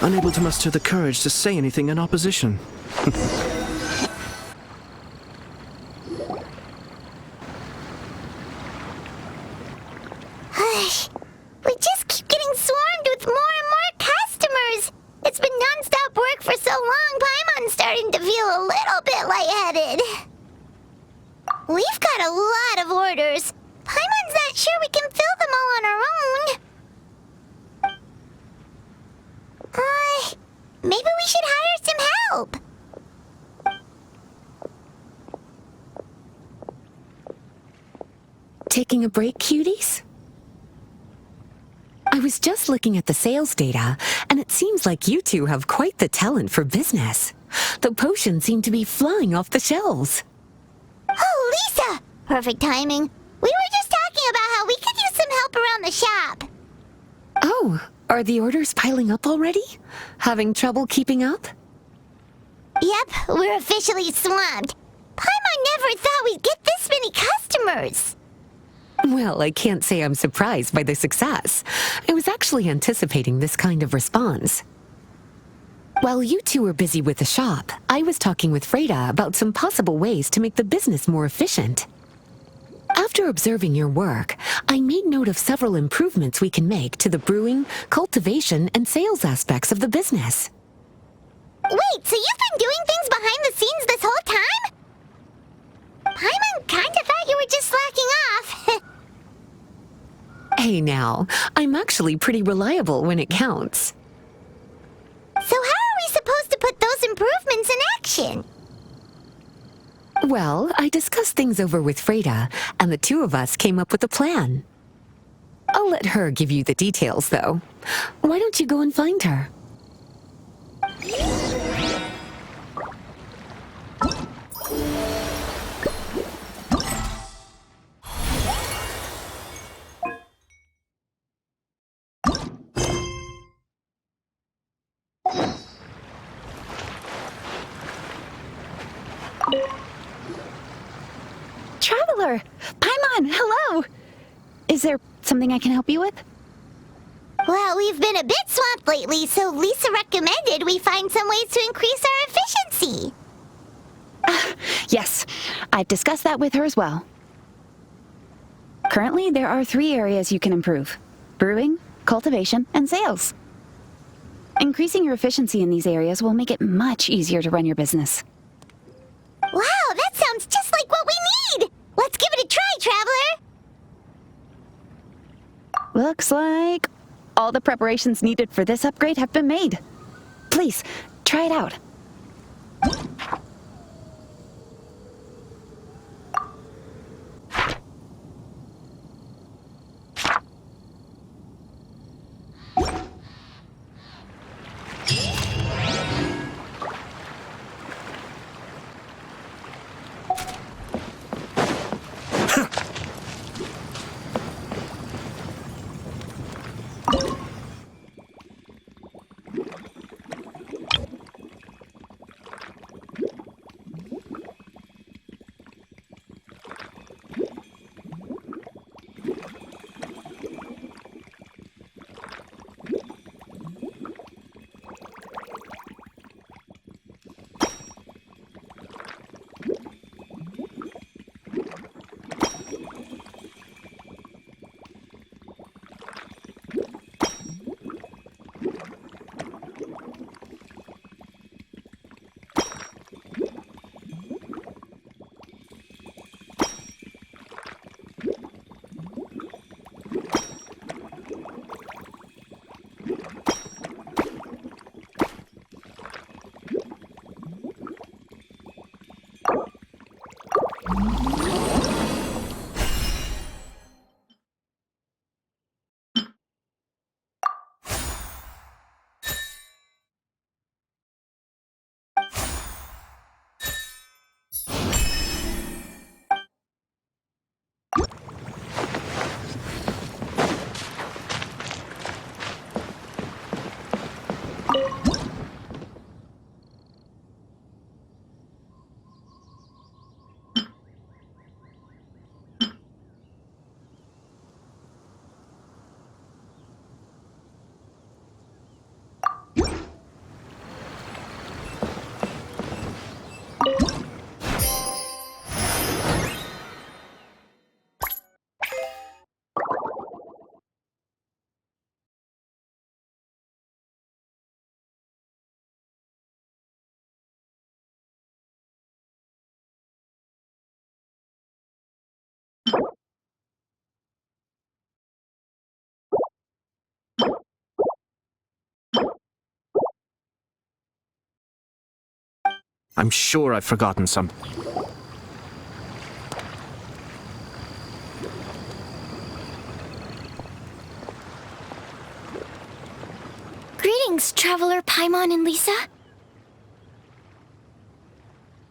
unable to muster the courage to say anything in opposition. We just keep getting swarmed with more and more customers. It's been non-stop work for so long, Paimon's starting to feel a little bit lightheaded. We've got a lot of orders. Paimon's not sure we can fill them all on our own. Maybe we should hire some help. Taking a break, cuties? I was just looking at the sales data, and it seems like you two have quite the talent for business. The potions seem to be flying off the shelves. Oh, Lisa! Perfect timing. We were just talking about how we could use some help around the shop. Oh, are the orders piling up already? Having trouble keeping up? Yep, we're officially swamped. Paimon never thought we'd get this many customers. Well, I can't say I'm surprised by the success. I was actually anticipating this kind of response. While you two were busy with the shop, I was talking with Freda about some possible ways to make the business more efficient. After observing your work, I made note of several improvements we can make to the brewing, cultivation, and sales aspects of the business. Wait, so you've been doing things behind the scenes this whole time? Paimon kinda thought you were just slacking off. Hey now, I'm actually pretty reliable when it counts. So how are we supposed to put those improvements in action? Well, I discussed things over with Freda, and the two of us came up with a plan. I'll let her give you the details, though. Why don't you go and find her? Traveler! Paimon, hello! Is there something I can help you with? Well, we've been a bit swamped lately, so Lisa recommended we find some ways to increase our efficiency. Yes, I've discussed that with her as well. Currently, there are 3 areas you can improve: brewing, cultivation, and sales. Increasing your efficiency in these areas will make it much easier to run your business. Wow, that sounds just like what we need! Let's give it a try, Traveler! Looks like all the preparations needed for this upgrade have been made. Please, try it out. I'm sure I've forgotten some. Greetings, Traveler Paimon and Lisa.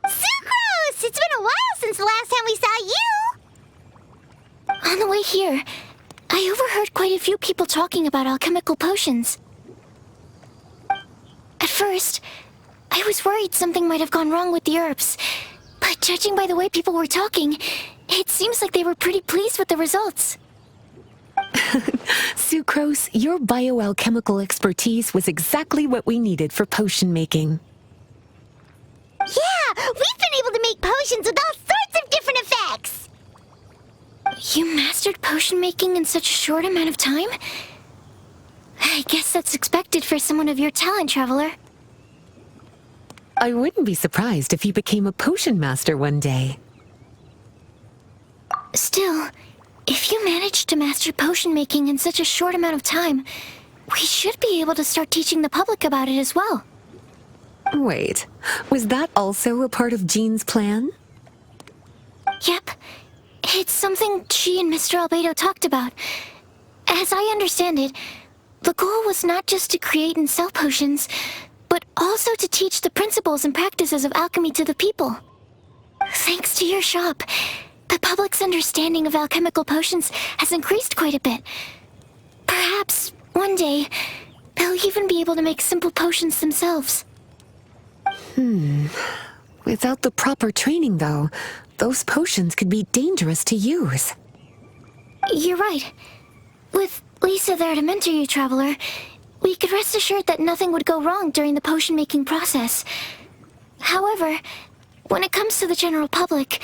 Sucrose! It's been a while since the last time we saw you! On the way here, I overheard quite a few people talking about alchemical potions. At first, I was worried something might have gone wrong with the herbs, but judging by the way people were talking, it seems like they were pretty pleased with the results. Sucrose, your bioalchemical expertise was exactly what we needed for potion making. Yeah, we've been able to make potions with all sorts of different effects! You mastered potion making in such a short amount of time? I guess that's expected for someone of your talent, Traveler. I wouldn't be surprised if you became a potion master one day. Still, if you managed to master potion making in such a short amount of time, we should be able to start teaching the public about it as well. Wait, was that also a part of Jean's plan? Yep. It's something she and Mr. Albedo talked about. As I understand it, the goal was not just to create and sell potions, but also to teach the principles and practices of alchemy to the people. Thanks to your shop, the public's understanding of alchemical potions has increased quite a bit. Perhaps, one day, they'll even be able to make simple potions themselves. Without the proper training, though, those potions could be dangerous to use. You're right. With Lisa there to mentor you, Traveler, we could rest assured that nothing would go wrong during the potion-making process. However, when it comes to the general public,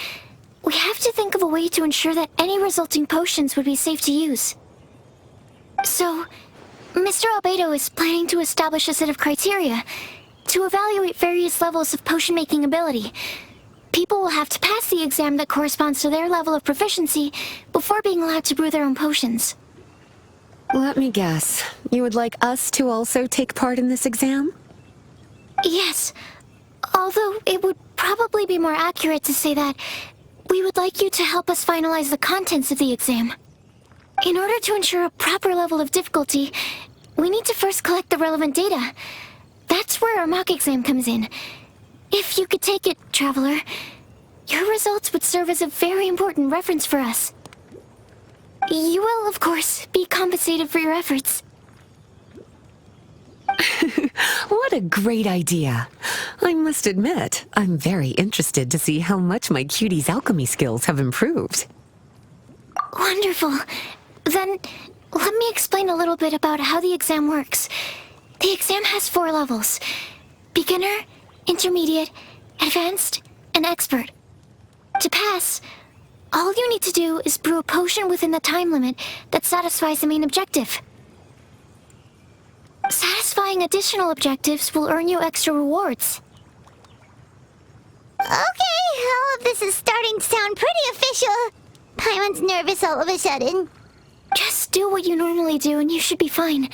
we have to think of a way to ensure that any resulting potions would be safe to use. So, Mr. Albedo is planning to establish a set of criteria to evaluate various levels of potion-making ability. People will have to pass the exam that corresponds to their level of proficiency before being allowed to brew their own potions. Let me guess. You would like us to also take part in this exam? Yes. Although it would probably be more accurate to say that we would like you to help us finalize the contents of the exam. In order to ensure a proper level of difficulty, we need to first collect the relevant data. That's where our mock exam comes in. If you could take it, Traveler, your results would serve as a very important reference for us. You will, of course, be compensated for your efforts. What a great idea. I must admit, I'm very interested to see how much my cutie's alchemy skills have improved. Wonderful. Then, let me explain a little bit about how the exam works. The exam has 4 levels: beginner, intermediate, advanced, and expert. To pass, all you need to do is brew a potion within the time limit that satisfies the main objective. Satisfying additional objectives will earn you extra rewards. Okay, all of this is starting to sound pretty official. Paimon's nervous all of a sudden. Just do what you normally do and you should be fine.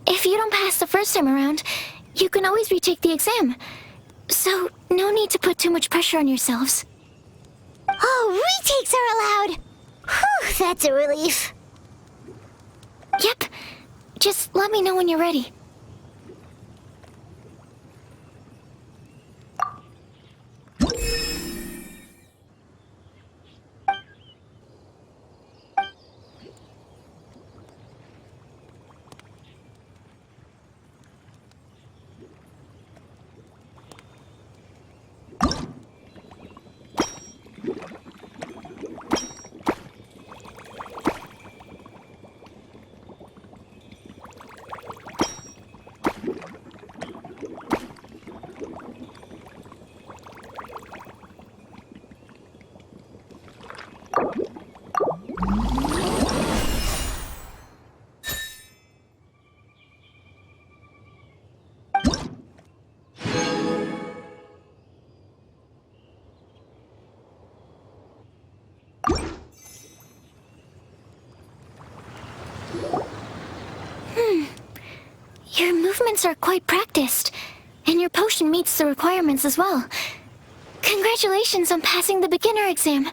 If you don't pass the first time around, you can always retake the exam. So, no need to put too much pressure on yourselves. Oh, retakes are allowed! Whew, that's a relief. Yep. Just let me know when you're ready. Your movements are quite practiced, and your potion meets the requirements as well. Congratulations on passing the beginner exam.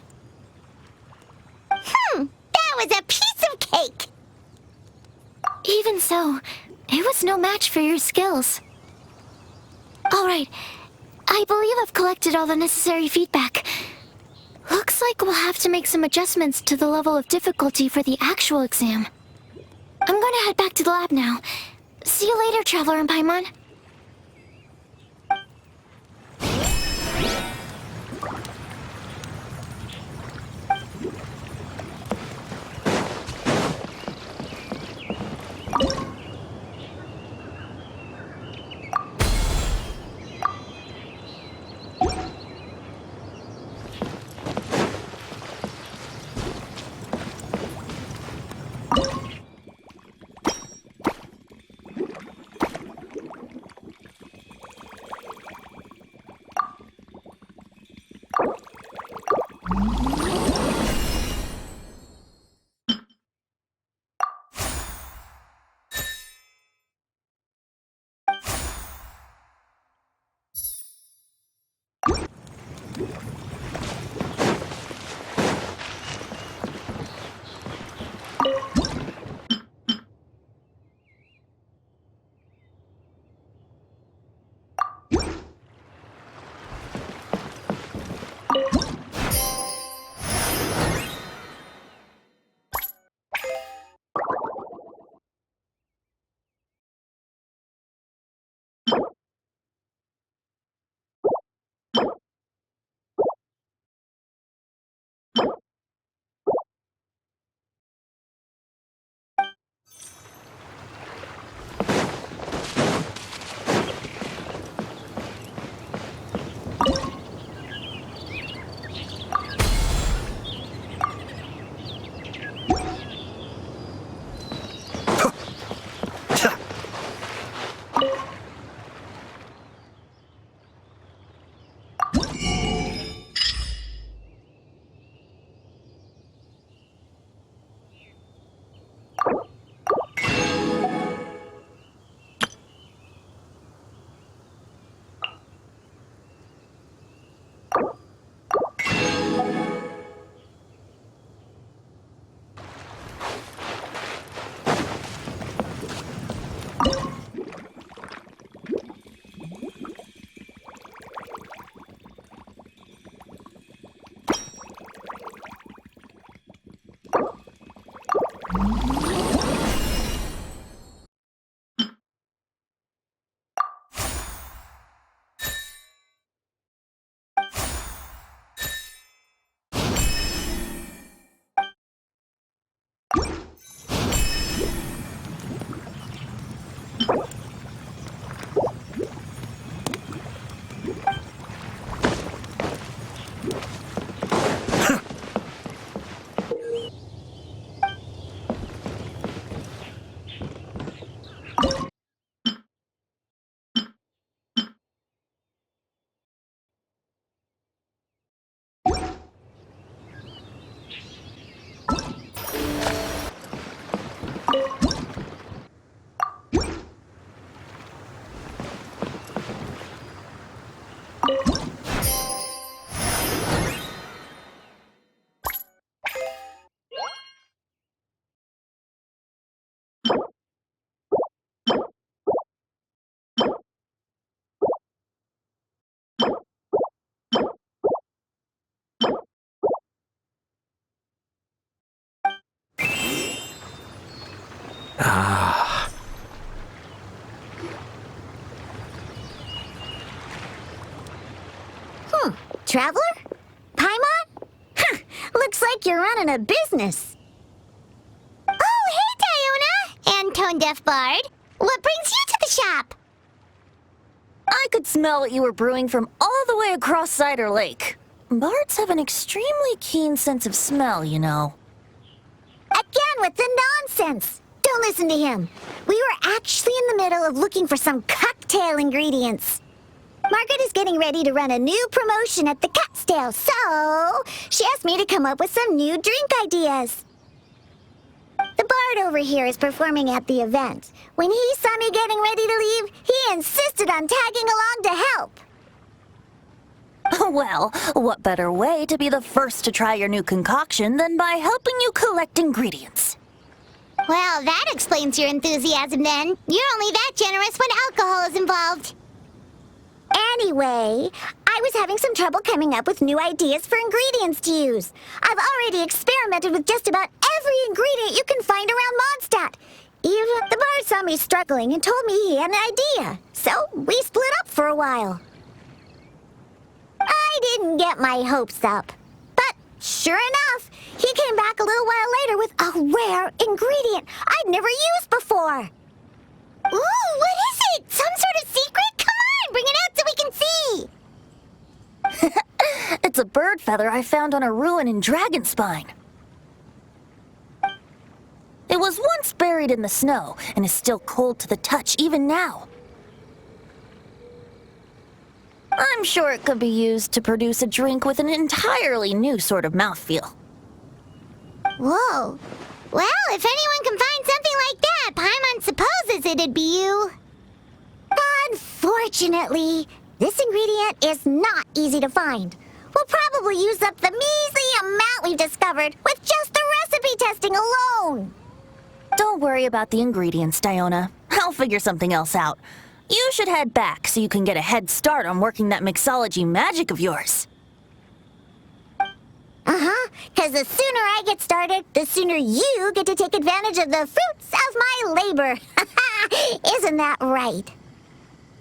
That was a piece of cake! Even so, it was no match for your skills. Alright, I believe I've collected all the necessary feedback. Looks like we'll have to make some adjustments to the level of difficulty for the actual exam. I'm gonna head back to the lab now. See you later, Traveler and Paimon. Traveler? Paimon? Huh, looks like you're running a business. Oh, hey, Diona! And tone-deaf bard. What brings you to the shop? I could smell what you were brewing from all the way across Cider Lake. Bards have an extremely keen sense of smell, you know. Again with the nonsense. Don't listen to him. We were actually in the middle of looking for some cocktail ingredients. Margaret is getting ready to run a new promotion at the Catstail, so she asked me to come up with some new drink ideas. The bard over here is performing at the event. When he saw me getting ready to leave, he insisted on tagging along to help. Well, what better way to be the first to try your new concoction than by helping you collect ingredients? Well, that explains your enthusiasm then. You're only that generous when alcohol is involved. Anyway, I was having some trouble coming up with new ideas for ingredients to use. I've already experimented with just about every ingredient you can find around Mondstadt. Even the bar saw me struggling and told me he had an idea. So we split up for a while. I didn't get my hopes up. But sure enough, he came back a little while later with a rare ingredient I'd never used before. Ooh, what is it? Some sort of secret? Come on, bring it out so we can see. It's a bird feather I found on a ruin in Dragonspine. It was once buried in the snow and is still cold to the touch even now. I'm sure it could be used to produce a drink with an entirely new sort of mouthfeel. Whoa. Well, if anyone can find something like that, Paimon supposes it'd be you. Unfortunately, this ingredient is not easy to find. We'll probably use up the measly amount we've discovered with just the recipe testing alone. Don't worry about the ingredients, Diona. I'll figure something else out. You should head back so you can get a head start on working that mixology magic of yours. Because the sooner I get started, the sooner you get to take advantage of the fruits of my labor. Isn't that right?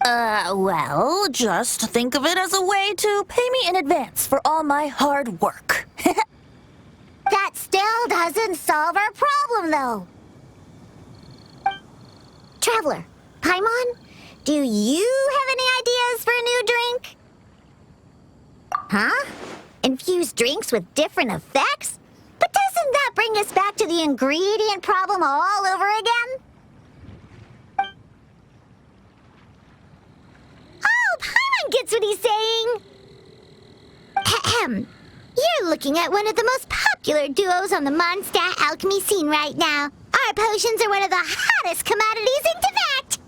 Well, just think of it as a way to pay me in advance for all my hard work. That still doesn't solve our problem, though. Traveler, Paimon, do you have any ideas for a new drink? Huh? Infused drinks with different effects? But doesn't that bring us back to the ingredient problem all over again? Oh, Paimon gets what he's saying! Ahem. You're looking at one of the most popular duos on the Mondstadt alchemy scene right now. Our potions are one of the hottest commodities into that!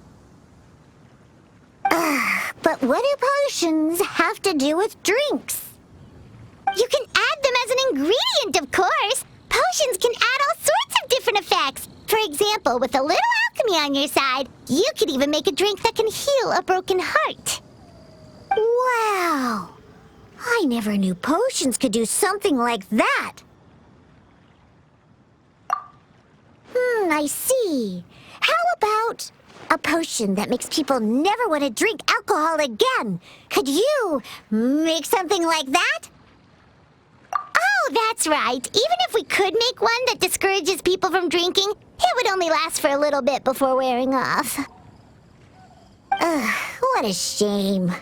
But what do potions have to do with drinks? You can add them as an ingredient, of course. Potions can add all sorts of different effects. For example, with a little alchemy on your side, you could even make a drink that can heal a broken heart. Wow! I never knew potions could do something like that. I see. How about a potion that makes people never want to drink alcohol again? Could you make something like that? Oh, that's right. Even if we could make one that discourages people from drinking, it would only last for a little bit before wearing off. Ugh, what a shame.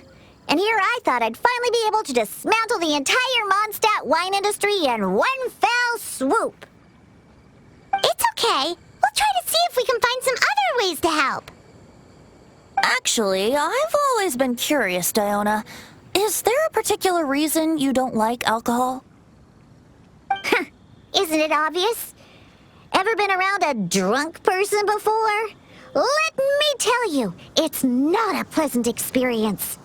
And here I thought I'd finally be able to dismantle the entire Mondstadt wine industry in one fell swoop. It's okay. We'll try to see if we can find some other ways to help. Actually, I've always been curious, Diona. Is there a particular reason you don't like alcohol? Isn't it obvious? Ever been around a drunk person before? Let me tell you, it's not a pleasant experience.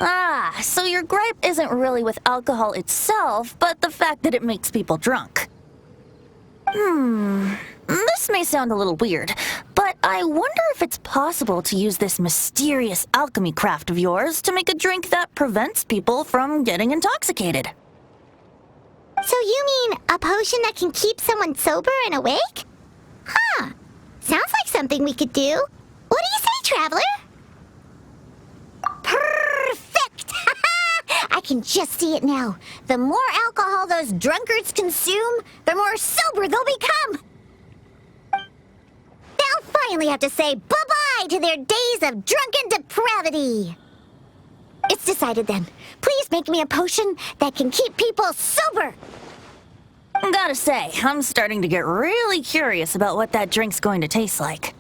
Ah, so your gripe isn't really with alcohol itself, but the fact that it makes people drunk. This may sound a little weird, but I wonder if it's possible to use this mysterious alchemy craft of yours to make a drink that prevents people from getting intoxicated. So you mean a potion that can keep someone sober and awake? Huh. Sounds like something we could do. What do you say, Traveler? Perfect! I can just see it now. The more alcohol those drunkards consume, the more sober they'll become. They'll finally have to say bye-bye to their days of drunken depravity. It's decided then. Please make me a potion that can keep people sober. Gotta say, I'm starting to get really curious about what that drink's going to taste like.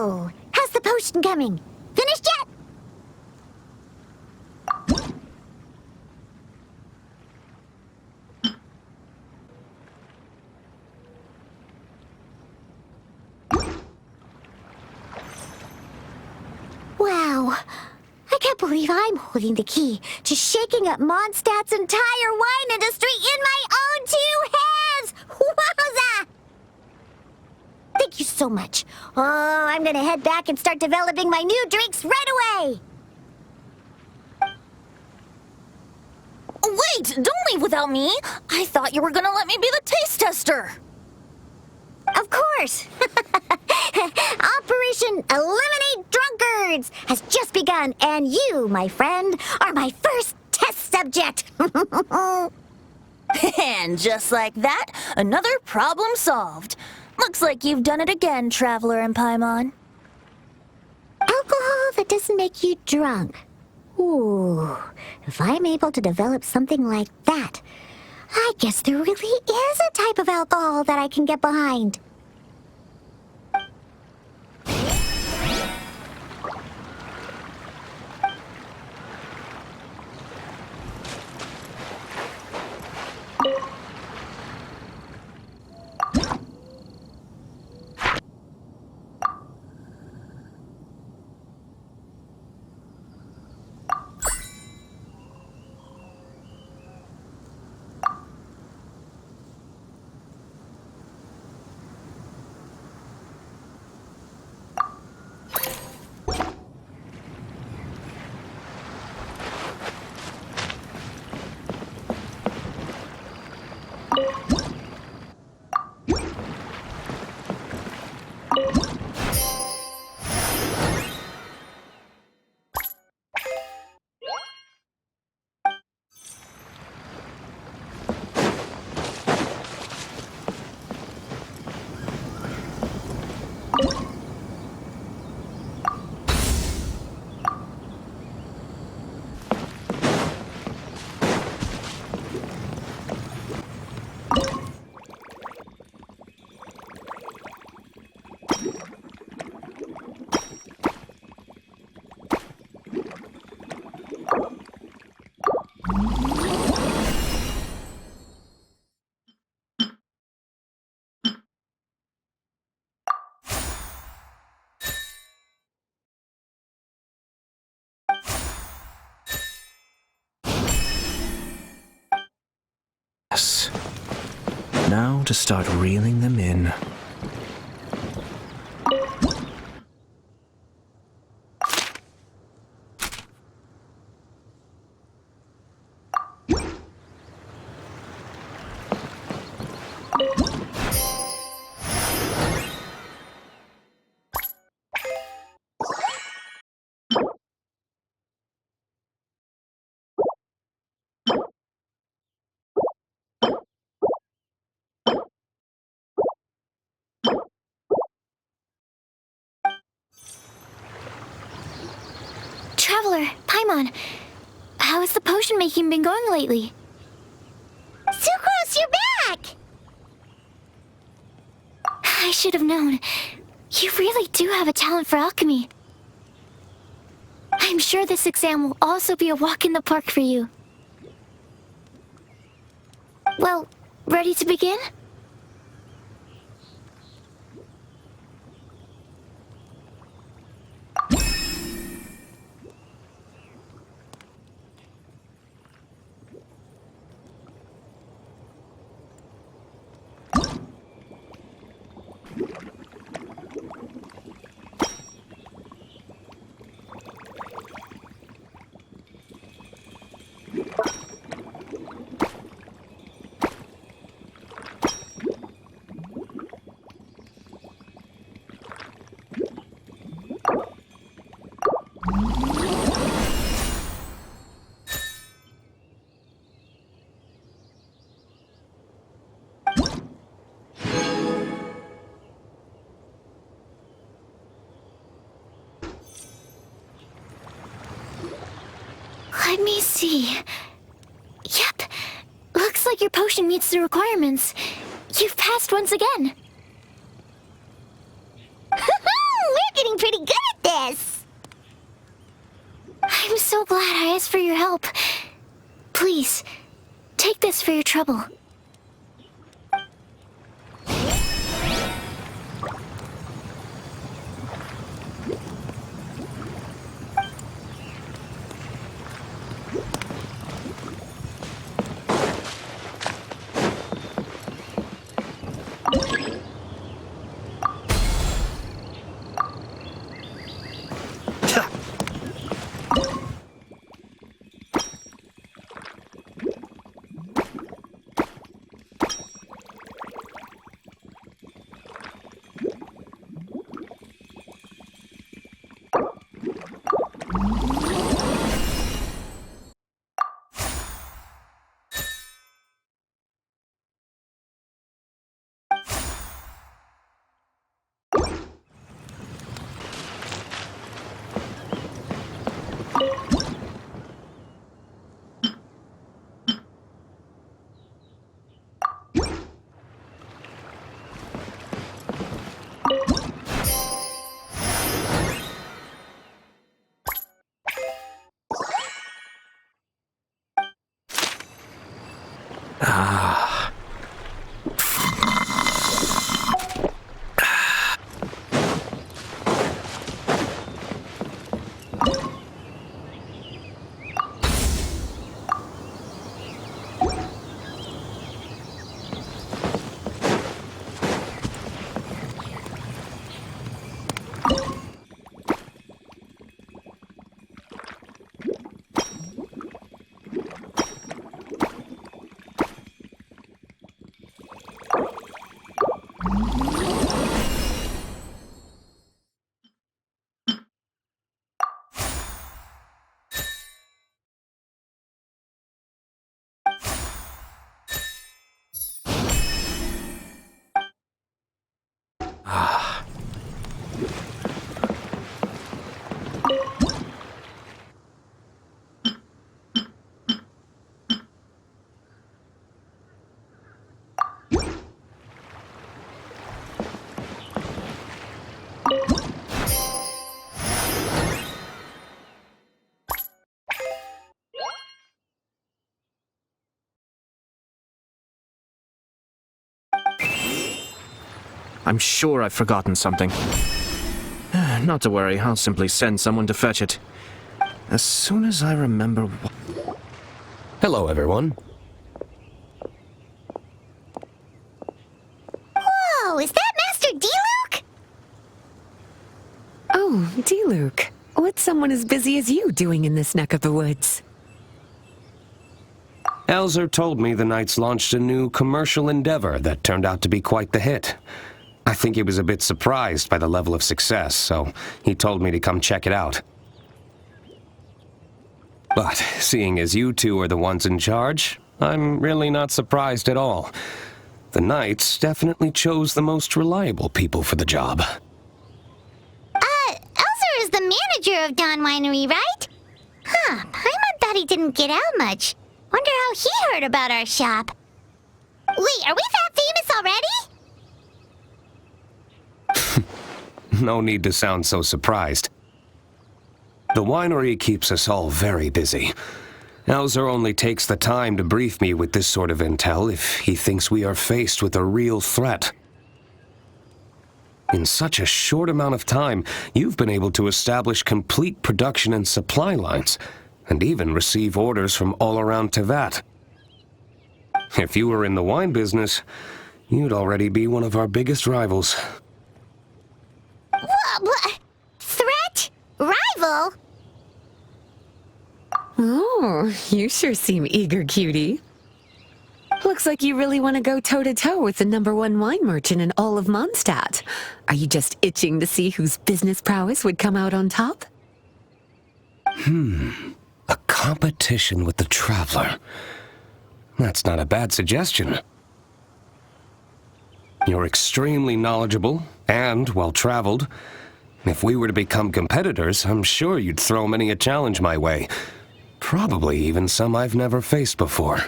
So, how's the potion coming? Finished yet? Wow. I can't believe I'm holding the key to shaking up Mondstadt's entire wine industry in my own two hands! Wowza! Thank you so much. Oh, I'm gonna head back and start developing my new drinks right away! Wait! Don't leave without me! I thought you were gonna let me be the taste tester! Of course! Operation Eliminate Drunkards has just begun, and you, my friend, are my first test subject! And just like that, another problem solved. Looks like you've done it again, Traveler and Paimon. Alcohol that doesn't make you drunk. Ooh, if I'm able to develop something like that, I guess there really is a type of alcohol that I can get behind. Yes. Now to start reeling them in. Traveler, Paimon, how has the potion making been going lately? Sucrose, you're back! I should have known. You really do have a talent for alchemy. I'm sure this exam will also be a walk in the park for you. Well, ready to begin? Let me see. Yep. Looks like your potion meets the requirements. You've passed once again. We're getting so glad I asked for your help. Please, take this for your trouble. I'm sure I've forgotten something. Not to worry, I'll simply send someone to fetch it. As soon as I remember what... Hello, everyone. Whoa, is that Master Diluc? Oh, Diluc. What's someone as busy as you doing in this neck of the woods? Elzer told me the Knights launched a new commercial endeavor that turned out to be quite the hit. I think he was a bit surprised by the level of success, so he told me to come check it out. But seeing as you two are the ones in charge, I'm really not surprised at all. The Knights definitely chose the most reliable people for the job. Elzer is the manager of Dawn Winery, right? Huh, Paimon thought he didn't get out much. Wonder how he heard about our shop. Wait, are we that famous already? No need to sound so surprised. The winery keeps us all very busy. Elzer only takes the time to brief me with this sort of intel if he thinks we are faced with a real threat. In such a short amount of time, you've been able to establish complete production and supply lines, and even receive orders from all around Tevat. If you were in the wine business, you'd already be one of our biggest rivals. What? Threat? Rival? Oh, you sure seem eager, cutie. Looks like you really want to go toe-to-toe with the #1 wine merchant in all of Mondstadt. Are you just itching to see whose business prowess would come out on top? A competition with the Traveler. That's not a bad suggestion. You're extremely knowledgeable and well-traveled. If we were to become competitors, I'm sure you'd throw many a challenge my way. Probably even some I've never faced before.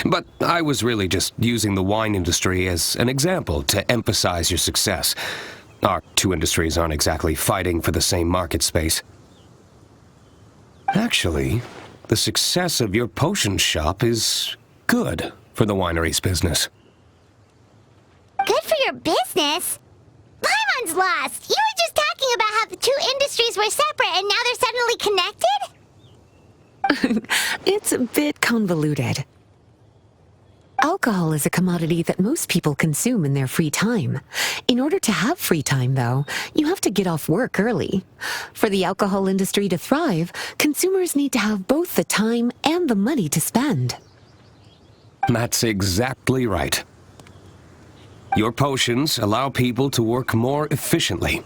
But I was really just using the wine industry as an example to emphasize your success. Our two industries aren't exactly fighting for the same market space. Actually, the success of your potion shop is good for the winery's business. Good for your business? Paimon's lost! You were just talking about how the two industries were separate and now they're suddenly connected? It's a bit convoluted. Alcohol is a commodity that most people consume in their free time. In order to have free time, though, you have to get off work early. For the alcohol industry to thrive, consumers need to have both the time and the money to spend. That's exactly right. Your potions allow people to work more efficiently.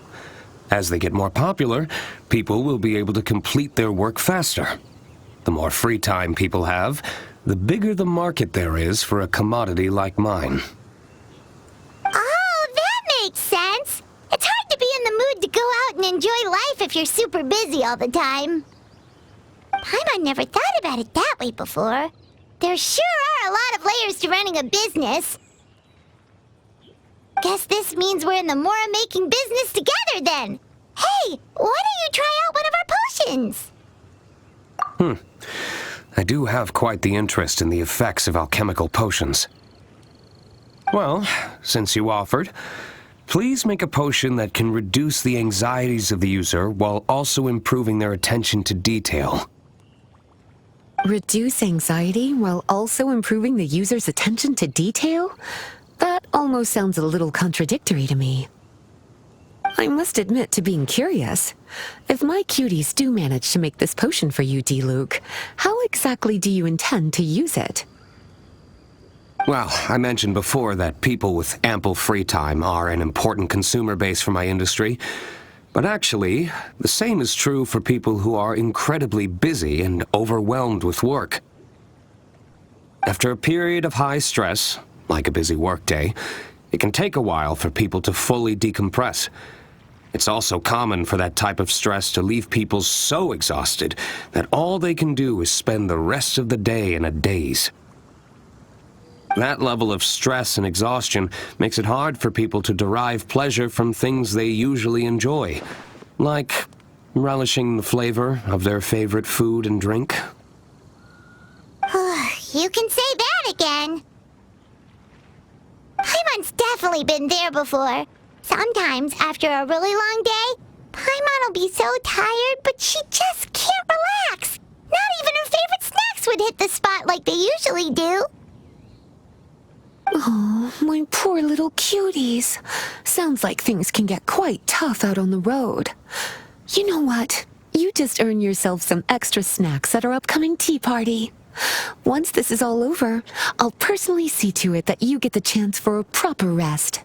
As they get more popular, people will be able to complete their work faster. The more free time people have, the bigger the market there is for a commodity like mine. Oh, that makes sense! It's hard to be in the mood to go out and enjoy life if you're super busy all the time. Paimon never thought about it that way before. There sure are a lot of layers to running a business. Guess this means we're in the Mora-making business together then. Hey, why don't you try out one of our potions? I do have quite the interest in the effects of alchemical potions. Well, since you offered, please make a potion that can reduce the anxieties of the user while also improving their attention to detail. Reduce anxiety while also improving the user's attention to detail? That almost sounds a little contradictory to me. I must admit to being curious. If my cuties do manage to make this potion for you, Diluc, how exactly do you intend to use it? Well, I mentioned before that people with ample free time are an important consumer base for my industry. But actually, the same is true for people who are incredibly busy and overwhelmed with work. After a period of high stress, like a busy workday, it can take a while for people to fully decompress. It's also common for that type of stress to leave people so exhausted that all they can do is spend the rest of the day in a daze. That level of stress and exhaustion makes it hard for people to derive pleasure from things they usually enjoy, like relishing the flavor of their favorite food and drink. You can say that again. Paimon's definitely been there before. Sometimes, after a really long day, Paimon will be so tired, but she just can't relax. Not even her favorite snacks would hit the spot like they usually do. Oh, my poor little cuties. Sounds like things can get quite tough out on the road. You know what? You just earn yourself some extra snacks at our upcoming tea party. Once this is all over, I'll personally see to it that you get the chance for a proper rest.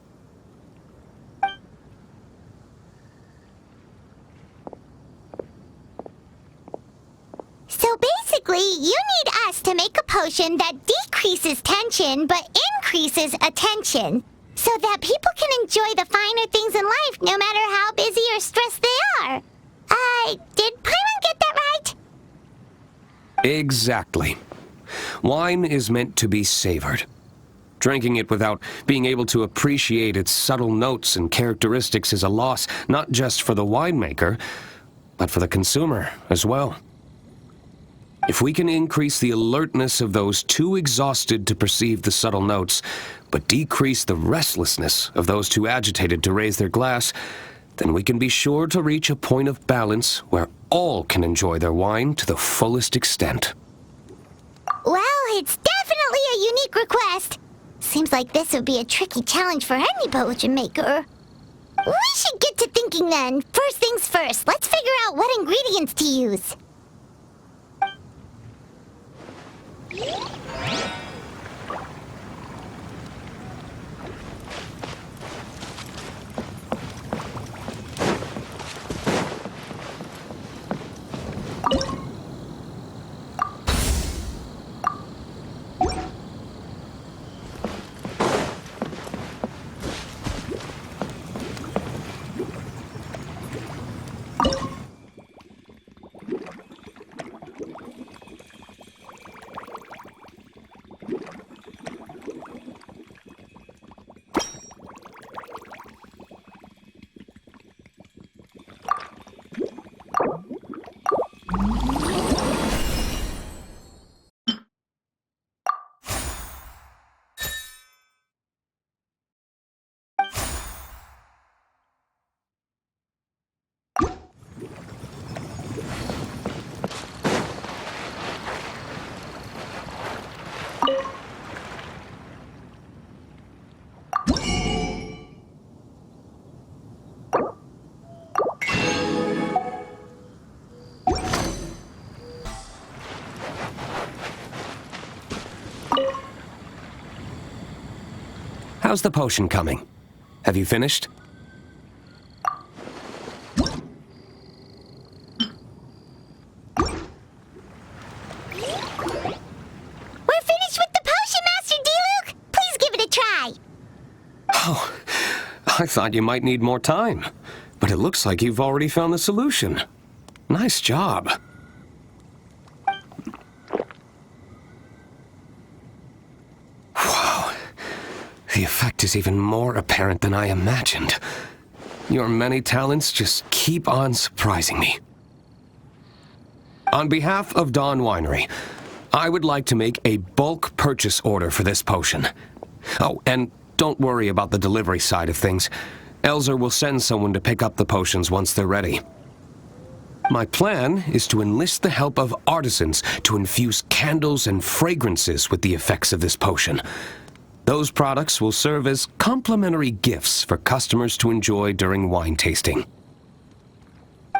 So basically, you need us to make a potion that decreases tension but increases attention, so that people can enjoy the finer things in life no matter how busy or stressed they are. Did Paimon get that right? Exactly. Wine is meant to be savored. Drinking it without being able to appreciate its subtle notes and characteristics is a loss not just for the winemaker, but for the consumer as well. If we can increase the alertness of those too exhausted to perceive the subtle notes, but decrease the restlessness of those too agitated to raise their glass, then we can be sure to reach a point of balance where all can enjoy their wine to the fullest extent. Well, it's definitely a unique request. Seems like this would be a tricky challenge for any potion maker. We should get to thinking then. First things first, let's figure out what ingredients to use. How's the potion coming? Have you finished? We're finished with the potion, Master Diluc! Please give it a try! Oh, I thought you might need more time. But it looks like you've already found the solution. Nice job. Wow. The effect is even more apparent than I imagined. Your many talents just keep on surprising me. On behalf of Dawn Winery, I would like to make a bulk purchase order for this potion. Oh, and don't worry about the delivery side of things. Elzer will send someone to pick up the potions once they're ready. My plan is to enlist the help of artisans to infuse candles and fragrances with the effects of this potion. Those products will serve as complimentary gifts for customers to enjoy during wine tasting.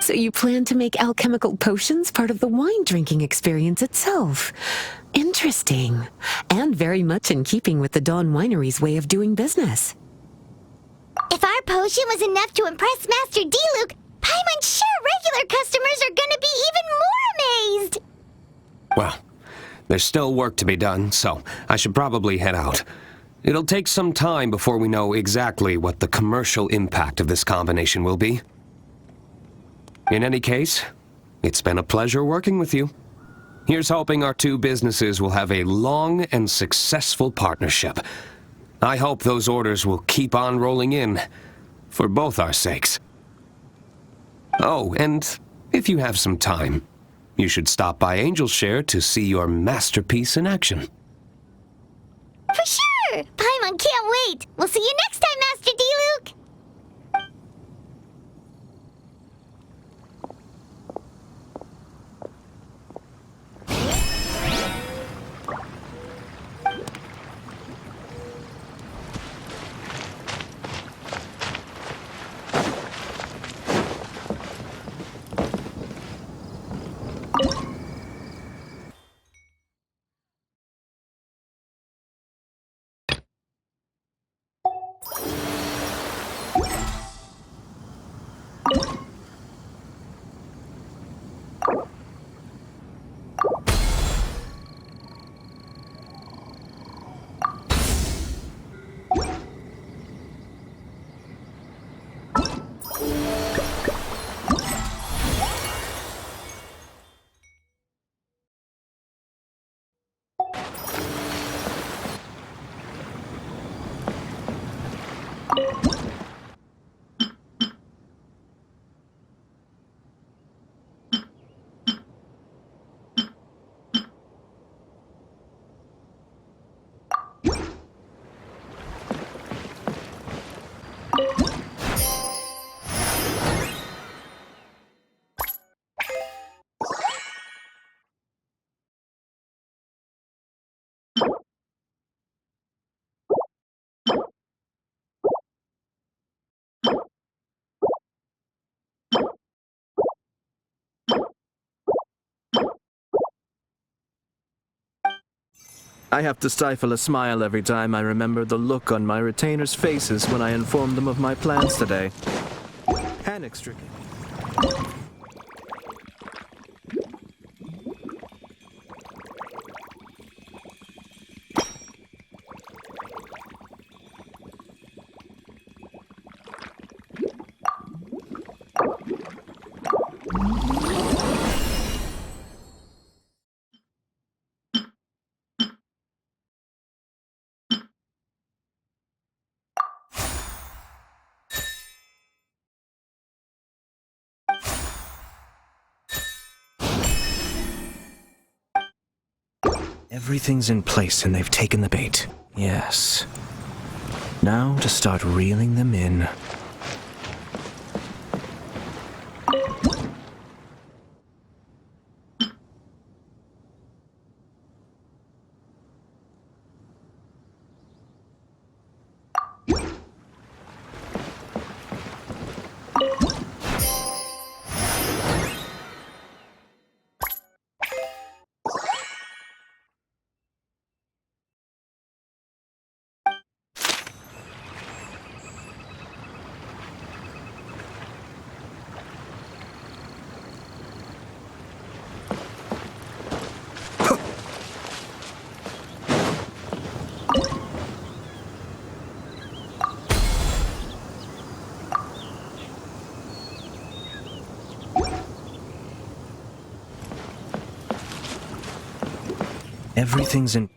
So you plan to make alchemical potions part of the wine drinking experience itself. Interesting. And very much in keeping with the Dawn Winery's way of doing business. If our potion was enough to impress Master Diluc, Paimon's sure regular customers are gonna be even more amazed! Well, there's still work to be done, so I should probably head out. It'll take some time before we know exactly what the commercial impact of this combination will be. In any case, it's been a pleasure working with you. Here's hoping our two businesses will have a long and successful partnership. I hope those orders will keep on rolling in, for both our sakes. Oh, and if you have some time, you should stop by Angel's Share to see your masterpiece in action. For sure! Paimon can't wait! We'll see you next time, Master Diluc! I have to stifle a smile every time I remember the look on my retainers' faces when I informed them of my plans today. Panic-stricken. Everything's in place and they've taken the bait. Yes. Now to start reeling them in. Everything's in...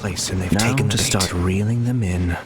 place, and they've taken to start reeling them in.